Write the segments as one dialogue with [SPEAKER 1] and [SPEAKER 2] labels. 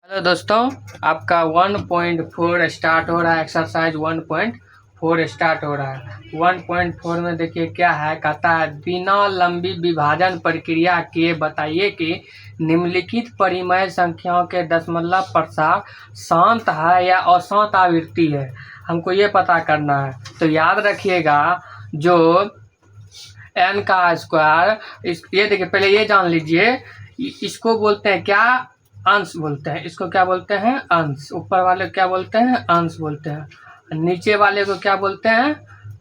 [SPEAKER 1] Hello दोस्तों, आपका 1.4 start हो रहा है। एक्सरसाइज 1.4 स्टार्ट हो रहा है। 1.4 में देखिए क्या है, कहता है बिना लंबी विभाजन प्रक्रिया के बताइए कि निम्नलिखित परिमेय संख्याओं के दशमलव प्रसार शांत है या अशांत आवृत्ति है। हमको ये पता करना है। तो याद रखिएगा, जो n का स्क्वायर, ये देखिए, पहले ये जान लीजिए, इसको बोलते हैं क्या, अंश बोलते हैं। इसको क्या बोलते हैं, अंश। ऊपर वाले को क्या बोलते हैं, अंश बोलते हैं। नीचे वाले को क्या बोलते हैं,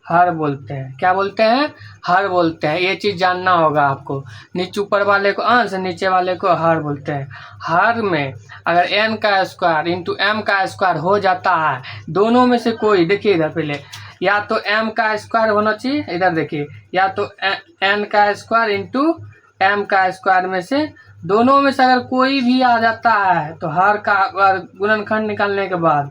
[SPEAKER 1] हर बोलते हैं। क्या बोलते हैं, हर बोलते हैं। ये चीज जानना होगा आपको। नीचे ऊपर वाले को अंश, नीचे वाले को हर बोलते हैं। हर में अगर n का स्क्वायर इंटू m का स्क्वायर हो जाता है, दोनों में से कोई, देखिए इधर पहले, या तो m का स्क्वायर होना चाहिए, इधर देखिए, या तो n का स्क्वायर इंटू m का स्क्वायर में से दोनों में से अगर कोई भी आ जाता है तो हर का गुणनखंड निकालने के बाद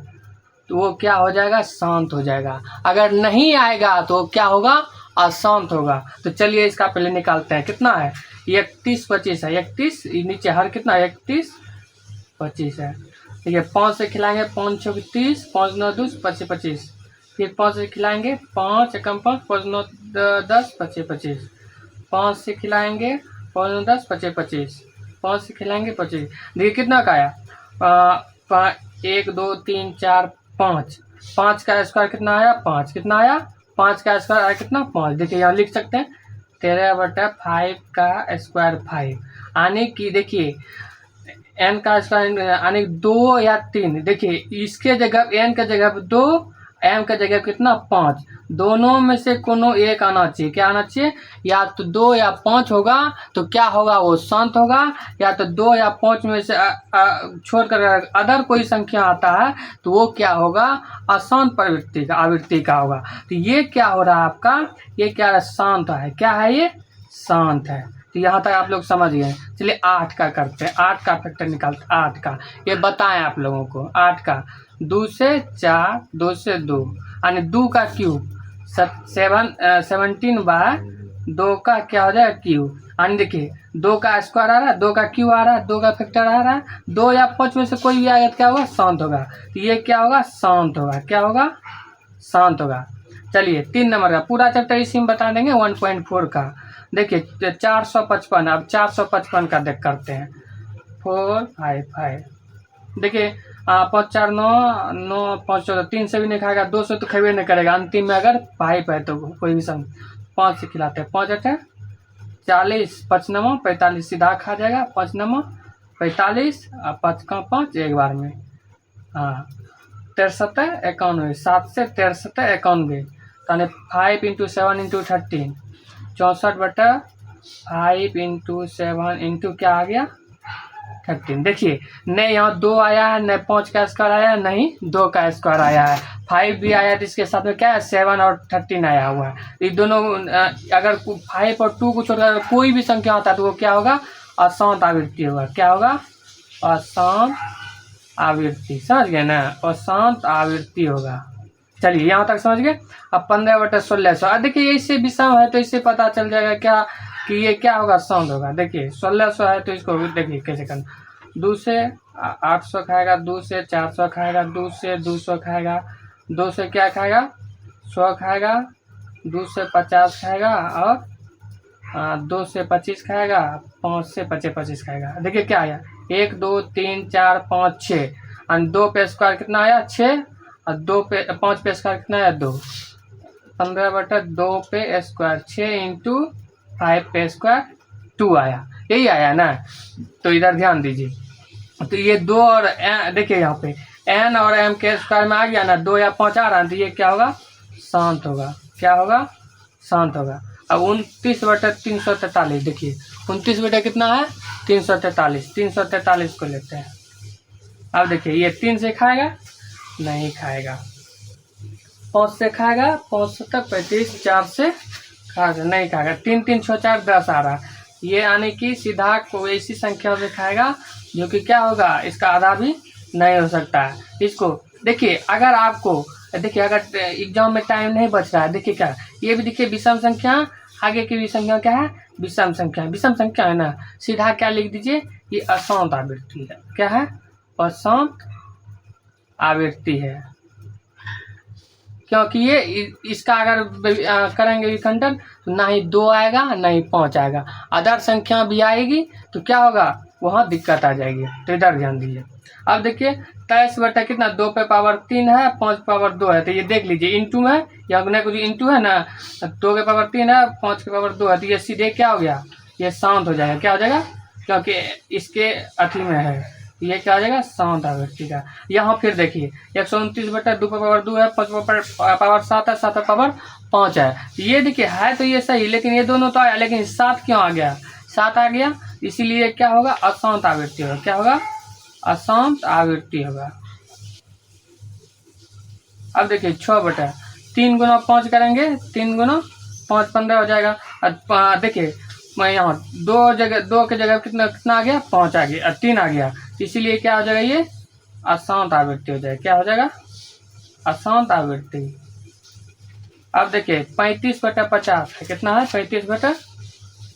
[SPEAKER 1] तो वो क्या हो जाएगा, शांत हो जाएगा। अगर नहीं आएगा तो क्या होगा, अशांत होगा। तो चलिए इसका पहले निकालते हैं। कितना है, 31 25 है। 31 नीचे हर कितना, 31 25 है। देखिए 5 से खिलाएंगे, 5 6 30, 5 9 2 25 25। फिर 5 से खिलाएंगे, 5 एकम 5, 5 9 10 25 25। 5 से खिलाएंगे, 5 9 10 25 25। 5 से खिलाएंगे 25। देखिए कितना का आया, 1 2 3 4 5। 5 का स्क्वायर कितना आया, 5। कितना आया, 5 का स्क्वायर आया कितना, 5। देखिए यहाँ लिख सकते हैं 13/5 का स्क्वायर 5। यानी कि देखिए n का स्क्वायर यानी 2 या 3। देखिए इसके जगह n के जगह 2, m के जगह कितना, 5। दोनों में से कोनो एक आना चाहिए। क्या आना चाहिए, या तो 2 या 5 होगा तो क्या होगा, वो शांत होगा। या तो 2 या 5 में से छोड़कर अदर कोई संख्या आता है तो वो क्या होगा, अशांत प्रवृत्ति का, आवृत्ति का होगा। तो ये क्या हो रहा है आपका, ये क्या है, शांत है। क्या है, ये शांत है। तो यहाँ तक आप लोग समझ गए। चलिए 8 का करते हैं। 8 का फैक्टर निकालते, 8 का ये बताएं आप लोगों को। 8 का 2 से 4, 2 से 2, यानी 2 का क्यूब 17/2 का क्या हो जाएगा, क्यूब। यानी देखिए 2 का स्क्वायर आ रहा है, 2 का क्यूब आ रहा है, 2 का फैक्टर आ रहा है। 2 या 5 में से कोई भी आएगा तो क्या होगा, शांत होगा। तो ये क्या होगा, शांत होगा। क्या होगा, शांत होगा। चलिए 3 नंबर का पूरा चैप्टर इसी में बता देंगे। 1.4 का देखिए 455। अब 455 का देख करते हैं। 4 5 5। देखिए 5 4 9 9 5 14, 3 से भी नहीं खाएगा, 2 से तो खेबे नहीं करेगा। अंतिम में अगर 5 है तो कोई भी संग 5 से खिलाते हैं। 5 8 40, 5 9 45, सीधा खा जाएगा। 5 9 45, 5 का 5 एक बार में, हाँ 63 91। 7 से 63 91, यानी 5 इंटू 7 इंटू 13, 64/5 इंटू 7 इंटू क्या आ गया, 13। देखिए नहीं यहाँ 2 आया है, नहीं 5 का स्क्वायर आया है, नहीं 2 का स्क्वायर आया है। 5 भी आया है तो इसके साथ में क्या है, 7 और 13 आया हुआ है। ये दोनों अगर 5 और 2 को छोड़कर कोई भी संख्या होता है तो वो क्या होगा, अशांत आवृत्ति होगा। क्या होगा, अशांत आवृत्ति। समझ गए ना, अशांत आवृत्ति होगा। चलिए यहाँ तक समझ गए। अब 15/1600। देखिए इससे विषम है तो इससे पता चल जाएगा क्या कि ये क्या होगा, शांत होगा। देखिए 1600 है तो इसको देखिए कैसे करना। 2 से 800 खाएगा, 2 से 400 खाएगा, 2 से 200 खाएगा, 2 से क्या खाएगा, 100 खाएगा, 2 से 50 खाएगा, और 2 से 25 खाएगा, 5 से 25 25 खाएगा। देखिए क्या आया, 1 2 3 4 5 6, और 2 पे स्क्वायर कितना आया, 6, और 2 पे 5 पे स्क्वायर कितना आया, 2। 15/2 पे स्क्वायर, 6 इंटू 5 पे स्क्वायर 2 आया। यही आया ना। तो इधर ध्यान दीजिए। तो ये 2 और देखिए यहाँ पे n और m के स्क्वायर में आ गया ना, 2 या 5 आ रहा है तो ये क्या होगा, शांत होगा। क्या होगा, शांत होगा। अब 29/343। देखिए 29 कितना है, 343। 343 को लेते हैं। अब देखिए ये 3 से खाएगा, नहीं खाएगा। 5 से खाएगा, 5 तक 35, 4 से खाएगा, नहीं खाएगा। 3 3 6 4 10 आ रहा। ये यानी कि सीधा कोई ऐसी संख्या से खाएगा जो कि क्या होगा, इसका आधा भी नहीं हो सकता है। इसको देखिए, अगर आपको देखिए अगर एग्जाम में टाइम नहीं बच रहा है, देखिए क्या, ये भी देखिए विषम संख्या, आगे की भी संख्या क्या है, विषम संख्या। विषम संख्या है ना, सीधा क्या लिख दीजिए, ये अशांत आवृत्ति है। क्या है, अशांत आवृत्ति है, क्योंकि ये इसका अगर करेंगे विखंडन तो ना ही 2 आएगा ना ही 5 आएगा, अदर संख्या भी आएगी तो क्या होगा, वहाँ दिक्कत आ जाएगी। तो इधर ध्यान दीजिए। अब देखिए 23 बटा कितना 2 पे पावर 3 है, 5 पावर 2 है, तो ये देख लीजिए इंटू में, या अपने कुछ इंटू है ना, 2 के पावर 3 है, 5 के पावर 2 है, तो ये सीधे क्या हो गया, ये शांत हो जाएगा। क्या हो जाएगा, क्योंकि इसके अति में है, ये क्या हो जाएगा, शांत आवृत्ति का। यहाँ फिर देखिए 129 बटा 2 पे पावर 2 है, 5 पे पावर 7 है, 7 पे पावर 5 है, ये देखिए है तो ये सही, लेकिन ये दोनों तो आया, लेकिन 7 क्यों आ गया, 7 आ गया, इसीलिए क्या होगा, अशांत आवृत्ति होगा। क्या होगा, अशांत आवृत्ति होगा। अब देखिए 6 बटा 3 गुना 5 करेंगे, 3 गुना 5 15 हो जाएगा। अब देखिए मैं यहाँ 2 के जगह कितना आ गया, 5 आ गया, 3 आ गया, इसीलिए क्या हो जाएगा, ये अशांत आवृत्ति हो जाएगा। क्या हो जाएगा, अशांत आवृत्ति। अब देखिए 35 बटा 50 है, कितना है, 35 बटा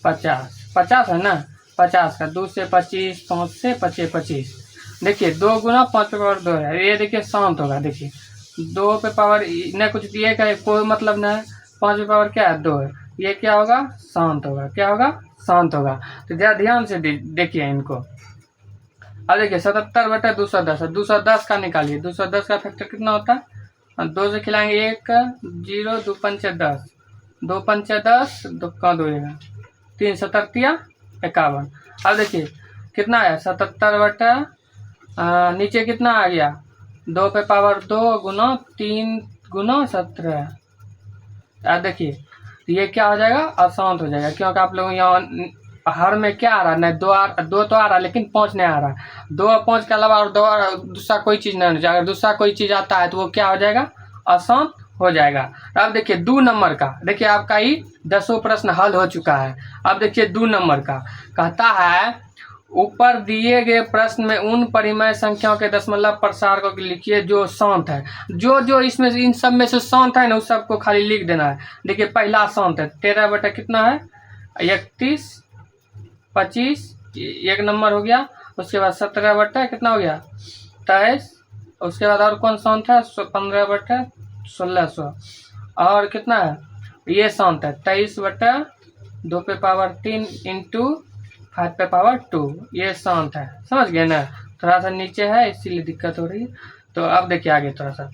[SPEAKER 1] 50, 50 है ना, 50 का 2 से 25, 5 से 25 25, देखिए 2 गुना 5 पे पावर 2 है, ये देखिए शांत होगा। देखिए 2 पे पावर न कुछ दिए का कोई मतलब ना है, 5 पे पावर क्या है, 2 है, ये क्या होगा, शांत होगा। क्या होगा, शांत होगा। तो जरा ध्यान से देखिए इनको। अब देखिए 77 बटा 210 है, 210 का निकालिए, 210 का फैक्टर कितना होता है, 2 से खिलाएंगे 1 0, 2 पंचे 10, 2 पंचे 10, 2 का 2 3 7 51। अब देखिए कितना है, 77 बटा नीचे कितना आ गया, 2 पे पावर 2 गुना 3 गुना 17। अब देखिए ये क्या हो जाएगा, अशांत हो जाएगा, क्योंकि आप लोग यहाँ हर में क्या आ रहा है, नहीं 2 तो आ रहा है, लेकिन 5 नहीं आ रहा है। 2 और 5 के अलावा और दूसरा कोई चीज़ नहीं होना चाहिए। अगर दूसरा कोई चीज़ आता है तो वो क्या हो जाएगा, अशांत हो जाएगा। अब देखिए 2 नंबर का, देखिए आपका ही 10 प्रश्न हल हो चुका है। अब देखिए 2 नंबर का कहता है, ऊपर दिए गए प्रश्न में उन परिमेय संख्याओं के दशमलव प्रसार को लिखिए जो शांत है। जो इसमें इन सब में से शांत है ना, उस सबको खाली लिख देना है। देखिए पहला शांत है, 13 बटा कितना है, 31 25, 1 नंबर हो गया। उसके बाद 17 बटा कितना हो गया, 23। उसके बाद और कौन शांत है, 15 बटा 1600, और कितना है, ये शांत है 23 बटा 2 पे पावर 3 इंटू 5 पे पावर 2, ये शांत है। समझ गए ना, थोड़ा सा नीचे है इसीलिए दिक्कत हो रही है। तो अब देखिए आगे थोड़ा सा,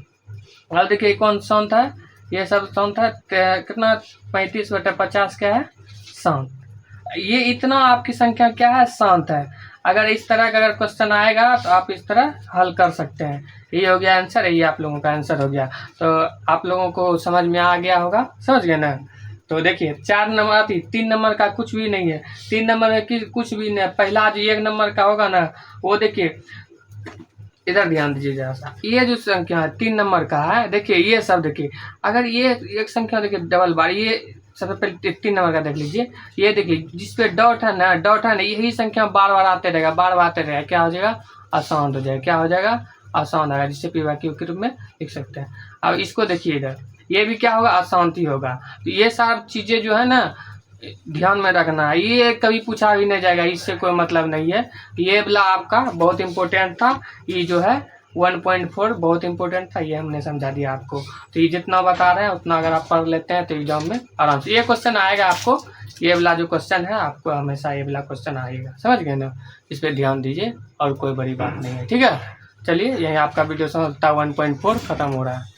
[SPEAKER 1] अब देखिए कौन शांत है, ये सब शांत है। कितना 35 बटा 50 क्या है, शांत। ये इतना आपकी संख्या क्या है, शांत है। अगर इस तरह का अगर क्वेश्चन आएगा तो आप इस तरह हल कर सकते हैं। ये हो गया आंसर, ये आप लोगों का आंसर हो गया। तो आप लोगों को समझ में आ गया होगा, समझ गए ना। तो देखिए 4 नंबर आती, 3 नंबर का कुछ भी नहीं है, 3 नंबर में कुछ भी नहीं है। पहला जो 1 नंबर का होगा ना, वो देखिए इधर ध्यान दीजिए जरा सा, ये जो संख्या है 3 नंबर का है, देखिए ये सब देखिए, अगर ये एक संख्या देखिए डबल बार, ये सबसे पहले 3 नंबर का देख लीजिए, ये देखिए जिसपे डॉट है ना, यही संख्या बार बार आते रहेगा, बार बार आते रहेगा, क्या हो जाएगा, अशांत हो जाएगा। क्या हो जाएगा, अशांत आएगा, जिससे पी वाक्य के रूप में लिख सकते हैं। अब इसको देखिए इधर, ये भी क्या होगा, अशांति होगा। तो ये सारी चीज़ें जो है ना ध्यान में रखना है, ये कभी पूछा भी नहीं जाएगा, इससे कोई मतलब नहीं है। ये वाला आपका बहुत इंपॉर्टेंट था, ये जो है 1.4 बहुत इंपॉर्टेंट था, ये हमने समझा दिया आपको। तो ये जितना बता रहे हैं उतना अगर आप पढ़ लेते हैं तो एग्जाम में आराम से ये क्वेश्चन आएगा आपको। ये वाला जो क्वेश्चन है आपको हमेशा ये वाला क्वेश्चन आएगा, समझ गए ना। इस पर ध्यान दीजिए और कोई बड़ी बात नहीं है, ठीक है। चलिए यही आपका वीडियो समझता 1.4 खत्म हो रहा है।